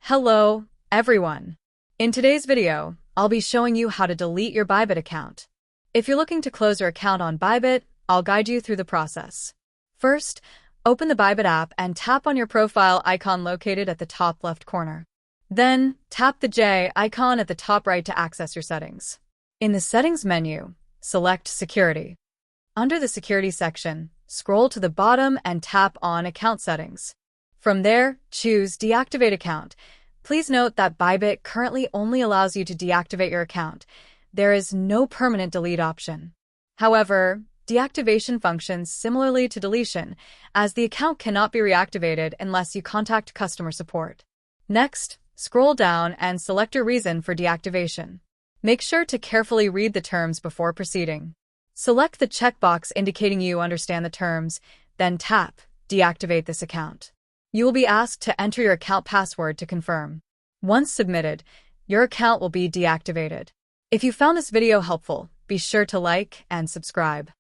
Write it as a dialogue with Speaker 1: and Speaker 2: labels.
Speaker 1: Hello, everyone. In today's video, I'll be showing you how to delete your Bybit account. If you're looking to close your account on Bybit, I'll guide you through the process. First, open the Bybit app and tap on your profile icon located at the top left corner. Then, tap the J icon at the top right to access your settings. In the Settings menu, select Security. Under the Security section, scroll to the bottom and tap on Account Settings. From there, choose Deactivate Account. Please note that Bybit currently only allows you to deactivate your account. There is no permanent delete option. However, deactivation functions similarly to deletion, as the account cannot be reactivated unless you contact customer support. Next, scroll down and select your reason for deactivation. Make sure to carefully read the terms before proceeding. Select the checkbox indicating you understand the terms, then tap Deactivate this account. You will be asked to enter your account password to confirm. Once submitted, your account will be deactivated. If you found this video helpful, be sure to like and subscribe.